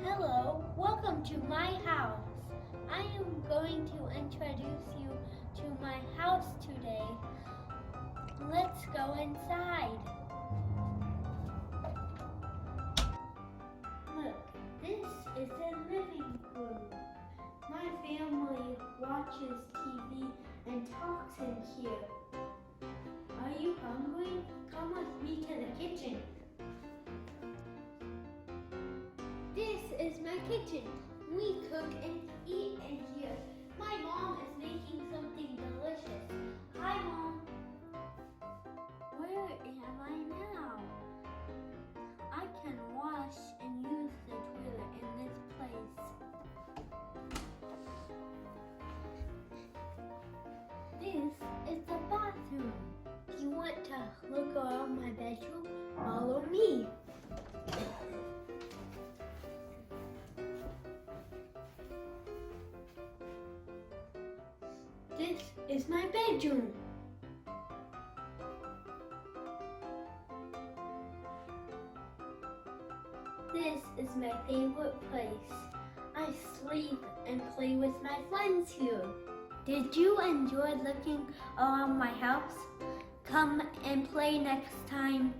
Hello, welcome to my house. I am going to introduce you to my house today. Let's go inside. Look, this is the living room. My family watches TV and talks in here. Are you hungry? Come with me to the kitchen. This is my kitchen. We cook and eat in here. My mom is making something delicious. Hi, Mom. Where am I now? I can wash and use the toilet in this place. This is the bathroom. If you want to look around my bedroom, follow me. This is my bedroom. This is my favorite place. I sleep and play with my friends here. Did you enjoy looking around my house? Come and play next time.